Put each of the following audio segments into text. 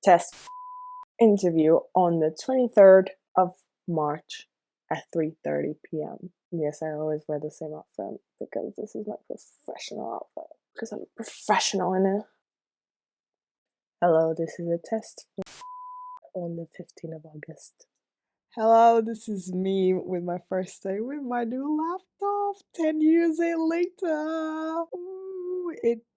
test interview on the 23rd of March at 3:30 p.m. Yes, I always wear the same outfit because this is my professional outfit. Because I'm a professional in it. Hello, this is a test on the 15th of August. Hello, this is me with my first day with my new laptop 10 years later.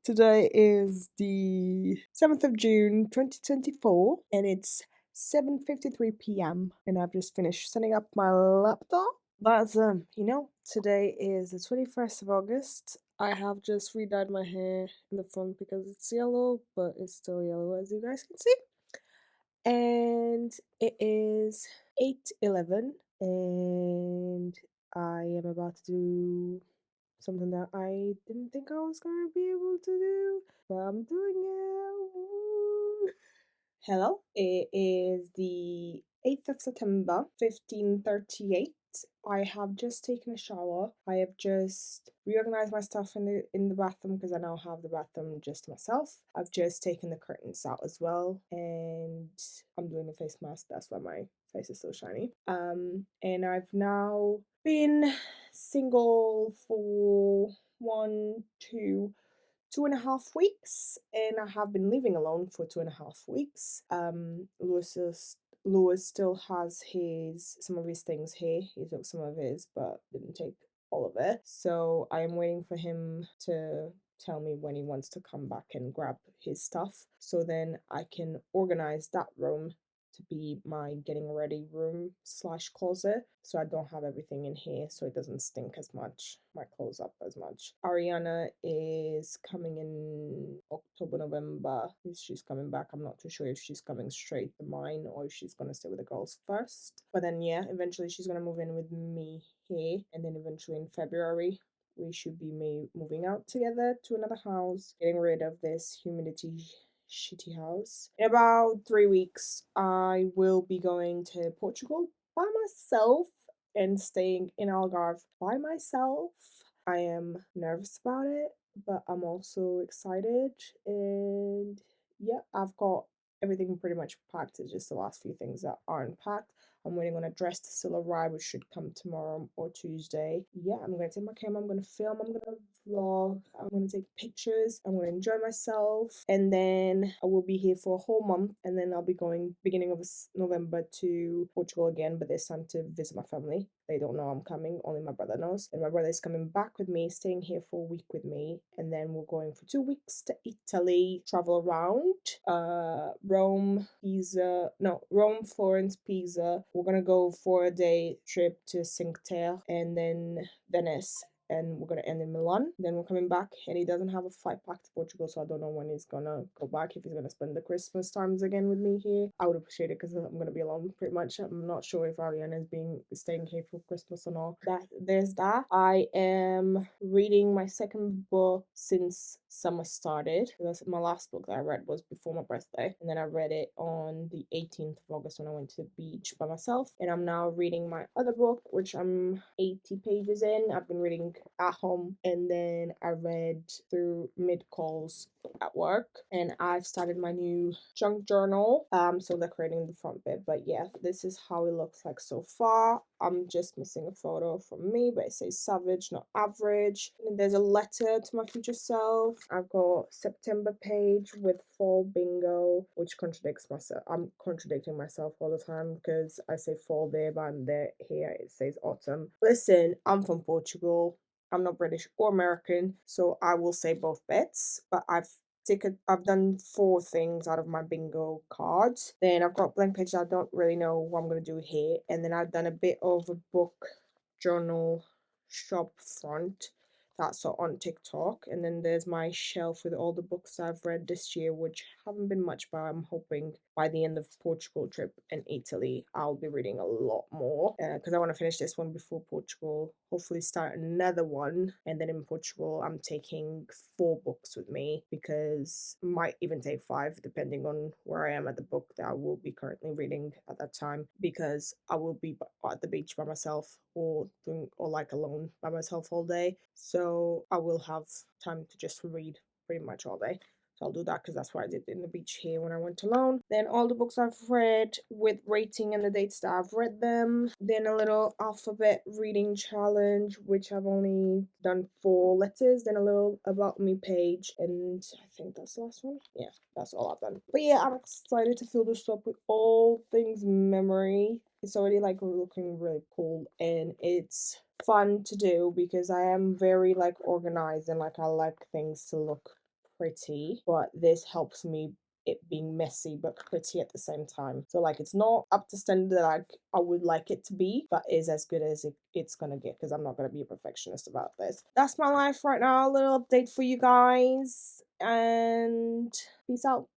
Today is the 7th of June 2024 and it's 7:53 p.m. and I've just finished setting up my laptop. But today is the 21st of August. I have just redyed my hair in the front because it's yellow, but it's still yellow as you guys can see. And it is 8:11 and I am about to do something that I didn't think I was going to be able to do, but I'm doing it. Woo. Hello, it is the 8th of September, 15:38. I have just taken a shower. I have just reorganized my stuff in the bathroom because I now have the bathroom just to myself. I've just taken the curtains out as well, and I'm doing a face mask. That's why my face is so shiny. And I've now been single for 2.5 weeks, and I have been living alone for 2.5 weeks. Lewis still has some of his things here. He took some of his, but didn't take all of it. So I am waiting for him to tell me when he wants to come back and grab his stuff, so then I can organize that room to be my getting ready room / closet, so I don't have everything in here, so it doesn't stink as much, my clothes up as much. Ariana is coming in October, November. If she's coming back, I'm not too sure if she's coming straight to mine or if she's gonna stay with the girls first. But then yeah, eventually she's gonna move in with me here, and then eventually in February we should be moving out together to another house, getting rid of this humidity shitty house. In about 3 weeks, I will be going to Portugal by myself and staying in Algarve by myself. I am nervous about it, but I'm also excited. And yeah, I've got everything pretty much packed. It's just the last few things that aren't packed. I'm waiting on a dress to still arrive, which should come tomorrow or Tuesday. Yeah, I'm gonna take my camera, I'm gonna film, I'm gonna vlog, I'm gonna take pictures, I'm gonna enjoy myself, and then I will be here for a whole month, and then I'll be going beginning of November to Portugal again, but this time to visit my family. They don't know I'm coming, only my brother knows. And my brother is coming back with me, staying here for a week with me, and then we're going for 2 weeks to Italy, travel around Rome, Florence, Pisa. We're gonna go for a day trip to Cinque Terre and then Venice, and we're gonna end in Milan. Then we're coming back, and he doesn't have a flight back to Portugal, so I don't know when he's gonna go back. If he's gonna spend the Christmas times again with me here, I would appreciate it because I'm gonna be alone pretty much. I'm not sure if Ariana is staying here for Christmas or not. There's that. I am reading my second book since summer started. My last book that I read was before my birthday, and then I read it on the 18th of August when I went to the beach by myself. And I'm now reading my other book, which I'm 80 pages in. I've been reading at home, and then I read through mid calls at work, and I've started my new junk journal. Still decorating the front bit, but yeah, this is how it looks like so far. I'm just missing a photo from me, but it says savage, not average. And there's a letter to my future self. I've got September page with fall bingo, which contradicts myself. I'm contradicting myself all the time because I say fall there, but I'm there here. It says autumn. Listen, I'm from Portugal. I'm not British or American, so I will say both bets. But I've done 4 things out of my bingo cards. Then I've got blank pages. I don't really know what I'm gonna do here. And then I've done a bit of a book journal shop front. That's on TikTok. And then there's my shelf with all the books I've read this year, which haven't been much, but I'm hoping by the end of Portugal trip and Italy, I'll be reading a lot more because I want to finish this one before Portugal, hopefully start another one. And then in Portugal, I'm taking 4 books with me because might even take 5 depending on where I am at the book that I will be currently reading at that time, because I will be at the beach by myself or like alone by myself all day, so I will have time to just read pretty much all day. So I'll do that because that's what I did in the beach here when I went alone. Then all the books I've read with rating and the dates that I've read them. Then a little alphabet reading challenge, which I've only done 4 letters. Then a little about me page, and I think that's the last one. Yeah, that's all I've done. But yeah, I'm excited to fill this up with all things memory. It's already like looking really cool, and it's fun to do because I am very like organized and like I like things to look pretty, but this helps me it being messy but pretty at the same time. So like it's not up to standard like I would like it to be, but is as good as it's gonna get because I'm not gonna be a perfectionist about this. That's my life right now. A little update for you guys, and peace out.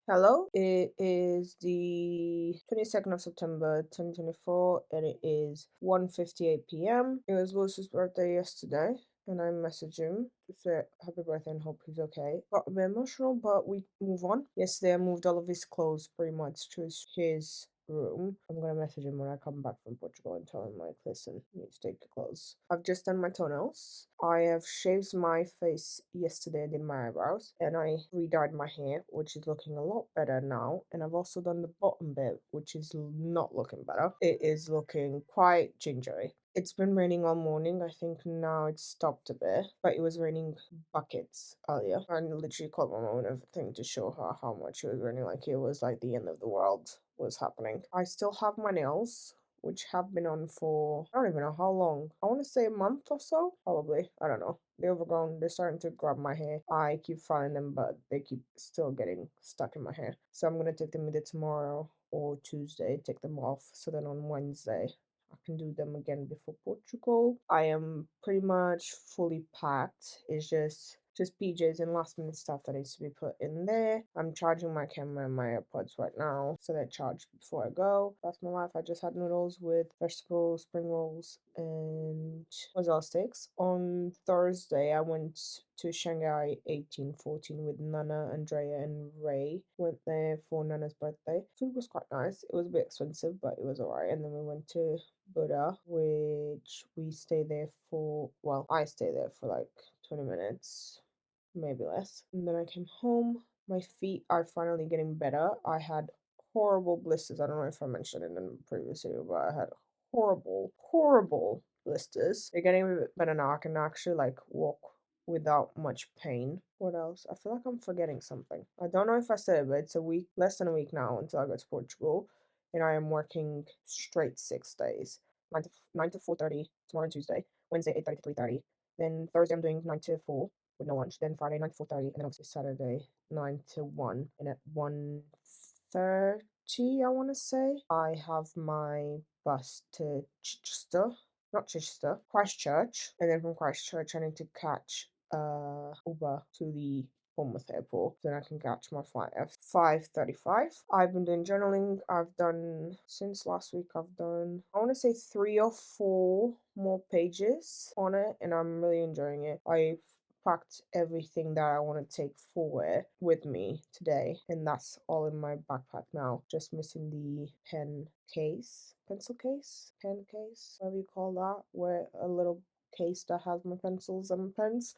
Hello, it is the 22nd of September 2024 and it is 1:58 p.m. It was Lewis's birthday yesterday and I messaged him to say happy birthday and hope he's okay. Got a bit emotional, but we move on. Yesterday I moved all of his clothes pretty much to his room. I'm gonna message him when I come back from Portugal and tell him like, listen, you need to take your clothes. I've just done my toenails. I have shaved my face yesterday and did my eyebrows, and I re-dyed my hair, which is looking a lot better now. And I've also done the bottom bit, which is not looking better. It is looking quite gingery. It's been raining all morning. I think now it's stopped a bit, but it was raining buckets earlier. I literally called my mom and everything to show her how much it was raining. Like it was like the end of the world was happening. I still have my nails, which have been on for I don't even know how long. I want to say a month or so, probably. I don't know. They're overgrown. They're starting to grab my hair. I keep filing them, but they keep still getting stuck in my hair. So I'm gonna take them either tomorrow or Tuesday. Take them off. So then on Wednesday I can do them again before Portugal. I am pretty much fully packed. It's just PJs and last minute stuff that needs to be put in there. I'm charging my camera and my AirPods right now so they're charged before I go. That's my life. I just had noodles with vegetables, spring rolls, and mozzarella sticks. On Thursday, I went to Shanghai 1814 with Nana, Andrea, and Ray. Went there for Nana's birthday. Food was quite nice. It was a bit expensive, but it was alright. And then we went to Buddha, which we stayed there for, well, I stayed there for like 20 minutes, maybe less. And then I came home. My feet are finally getting better. I had horrible blisters. I don't know if I mentioned it in the previous video, but I had horrible blisters. They're getting a bit better now. I can actually like walk without much pain. What else? I feel like I'm forgetting something. I don't know if I said it, but it's a week, less than a week now until I go to Portugal, and I am working straight 6 days, 9 to 4:30 tomorrow and Tuesday, Wednesday 8:30 to 3:30. Then Thursday I'm doing 9 to 4 with no lunch. Then Friday 9 to 4:30, and then obviously Saturday 9 to 1. And at 1:30, I want to say, I have my bus to Chichester, not Chichester, Christchurch, and then from Christchurch I need to catch Uber to the Bournemouth airport. Then I can catch my flight at 5:35. I've been doing journaling. I've done since last week. I've done I want to say 3 or 4 more pages on it, and I'm really enjoying it. I've packed everything that I want to take forward with me today, and that's all in my backpack now. Just missing the pencil case, pen case, whatever you call that, where a little case that has my pencils and pens.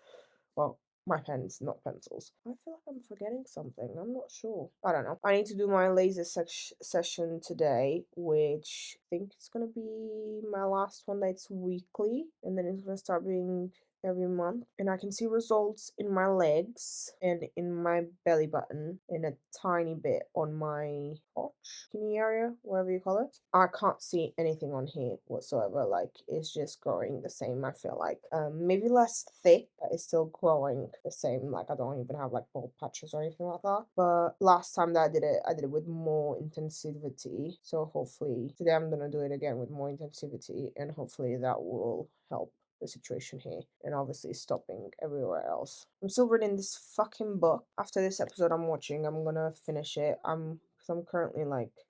Well, my pens, not pencils. I feel like I'm forgetting something. I'm not sure. I don't know. I need to do my laser session today, which I think it's gonna be my last one that's weekly, and then it's gonna start being every month, and I can see results in my legs and in my belly button and a tiny bit on my crotch, skinny area, whatever you call it. I can't see anything on here whatsoever. Like it's just growing the same. I feel like maybe less thick, but it's still growing the same. Like I don't even have like bald patches or anything like that. But last time that I did it with more intensivity. So hopefully today I'm gonna do it again with more intensivity, and hopefully that will help the situation here and obviously stopping everywhere else. I'm still reading this fucking book. After this episode I'm watching, I'm gonna finish it. Because I'm currently like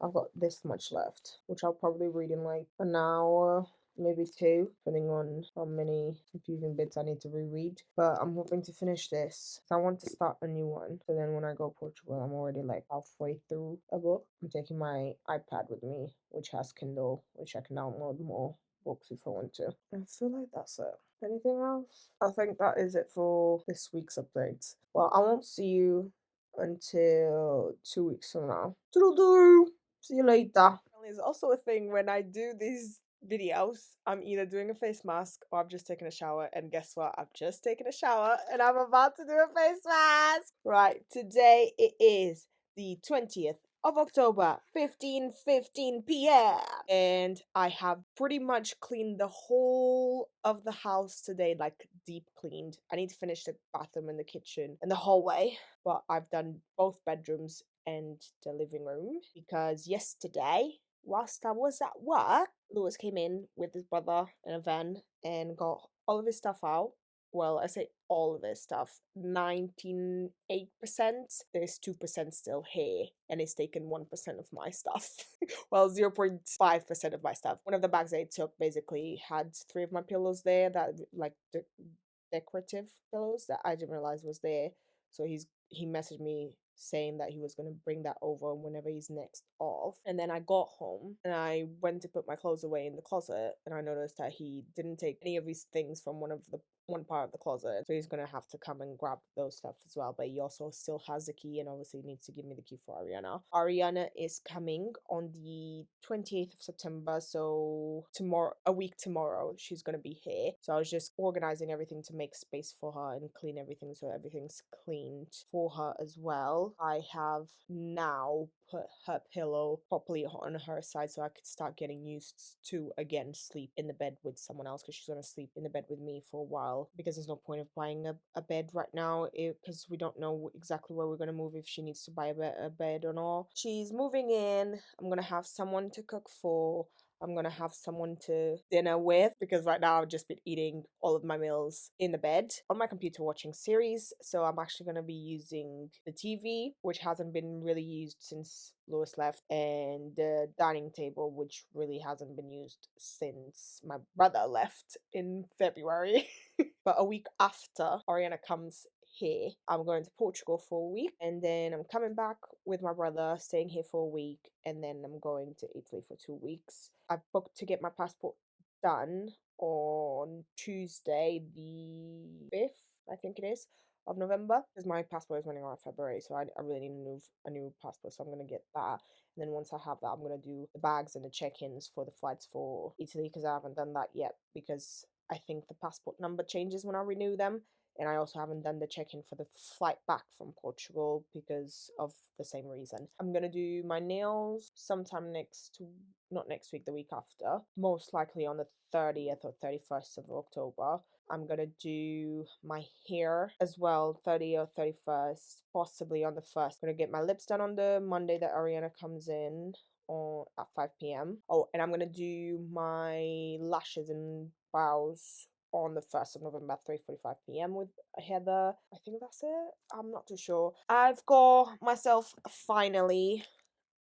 I've got this much left, which I'll probably read in like an hour, maybe 2, depending on how many confusing bits I need to reread. But I'm hoping to finish this. So I want to start a new one. So then when I go Portugal, I'm already like halfway through a book. I'm taking my iPad with me, which has Kindle, which I can download more books if I want to. I feel like that's it. Anything else? I think that is it for this week's update. Well, I won't see you until 2 weeks from now. Toodle-doo! See you later. There's also a thing when I do these videos, I'm either doing a face mask or I've just taken a shower. And guess what? I've just taken a shower and I'm about to do a face mask. Right, today it is the 20th of October, 15:15 p.m. And I have pretty much cleaned the whole of the house today, like deep cleaned. I need to finish the bathroom and the kitchen and the hallway, but I've done both bedrooms and the living room because yesterday, whilst I was at work, Lewis came in with his brother in a van and got all of his stuff out. Well, I say all of his stuff, 98%. There's 2% still here, and it's taken 1% of my stuff. Well, 0.5% of my stuff. One of the bags I took basically had 3 of my pillows there that, like, decorative pillows that I didn't realize was there. So he messaged me saying that he was going to bring that over whenever he's next off. And then I got home and I went to put my clothes away in the closet, and I noticed that he didn't take any of his things from one part of the closet, so he's gonna have to come and grab those stuff as well. But he also still has the key, and obviously needs to give me the key for Ariana. Ariana is coming on the 28th of September, so tomorrow, a week tomorrow, she's gonna be here. So I was just organizing everything to make space for her and clean everything, so everything's cleaned for her as well. I have now put her pillow properly on her side so I could start getting used to again sleep in the bed with someone else, because she's gonna sleep in the bed with me for a while, because there's no point of buying a bed right now because we don't know exactly where we're gonna move, if she needs to buy a bed or not. She's moving in. I'm gonna have someone to cook for. I'm gonna have someone to dinner with, because right now I've just been eating all of my meals in the bed on my computer watching series. So I'm actually gonna be using the TV, which hasn't been really used since Lewis left, and the dining table, which really hasn't been used since my brother left in February. But a week after Ariana comes here, I'm going to Portugal for a week, and then I'm coming back with my brother, staying here for a week, and then I'm going to Italy for 2 weeks. I've booked to get my passport done on Tuesday, the 5th, I think it is, of November, because my passport is running out of February, so I really need a new passport, so I'm gonna get that. And then once I have that, I'm gonna do the bags and the check-ins for the flights for Italy, because I haven't done that yet, because I think the passport number changes when I renew them. And I also haven't done the check-in for the flight back from Portugal because of the same reason. I'm gonna do my nails sometime not next week, the week after, most likely on the 30th or 31st of October. I'm gonna do my hair as well, 30th or 31st, possibly on the 1st. I'm gonna get my lips done on the Monday that Ariana comes in on at 5 p.m. Oh, and I'm gonna do my lashes and brows on the 1st of November at 3:45 p.m. with Heather. I think that's it. I'm not too sure. I've got myself finally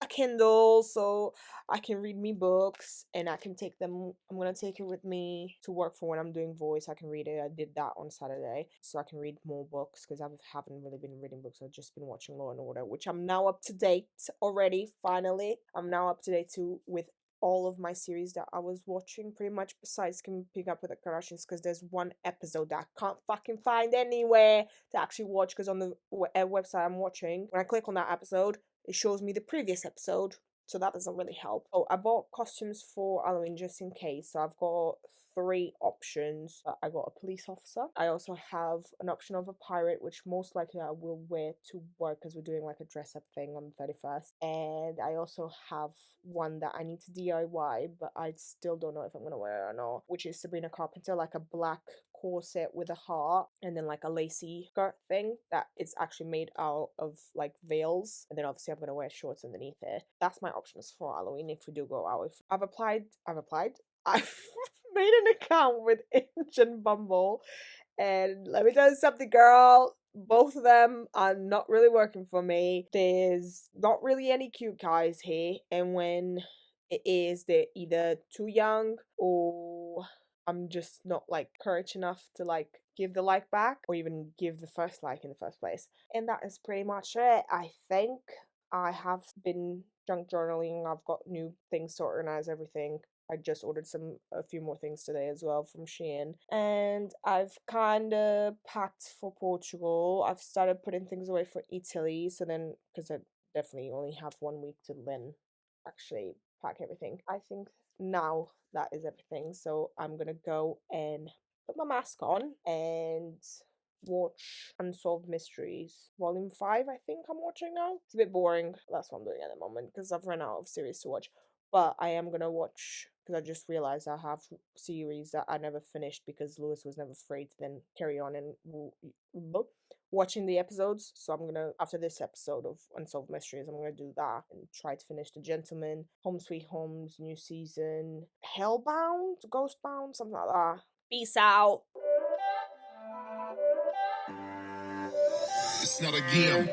a Kindle so I can read me books, and I can take them. I'm gonna take it with me to work for when I'm doing voice. I can read it. I did that on Saturday, so I can read more books, because I haven't really been reading books. I've just been watching Law and Order, which I'm now up to date already. Finally, I'm now up to date too with all of my series that I was watching, pretty much, besides Keeping Up with the Kardashians, because there's one episode that I can't fucking find anywhere to actually watch, because on the website I'm watching, when I click on that episode, it shows me the previous episode, so that doesn't really help. Oh, I bought costumes for Halloween just in case, so I've got 3 options. I got a police officer. I also have an option of a pirate, which most likely I will wear to work, because we're doing like a dress up thing on the 31st. And I also have one that I need to DIY, but I still don't know if I'm gonna wear it or not, which is Sabrina Carpenter, like a black corset with a heart, and then like a lacy skirt thing that is actually made out of like veils, and then obviously I'm gonna wear shorts underneath it. That's my options for Halloween if we do go out. If I've applied I've made an account with Inch and Bumble, and let me tell you something, girl, both of them are not really working for me. There's not really any cute guys here, and when it is, they're either too young, or I'm just not like courage enough to like give the like back, or even give the first like in the first place. And that is pretty much it. I think I have been junk journaling. I've got new things to organize everything. I just ordered a few more things today as well from Shein. And I've kind of packed for Portugal. I've started putting things away for Italy. So then, because I definitely only have 1 week to then actually pack everything. I think now that is everything. So I'm gonna go and put my mask on and watch Unsolved Mysteries Volume 5, I think I'm watching now. It's a bit boring. That's what I'm doing at the moment because I've run out of series to watch. But I am gonna watch because I just realized I have series that I never finished because Lewis was never free to then carry on and watching the episodes. So I'm gonna, after this episode of Unsolved Mysteries, I'm gonna do that and try to finish The Gentleman, Home Sweet Home's new season, Hellbound, Ghostbound, something like that. Peace out. It's not a game.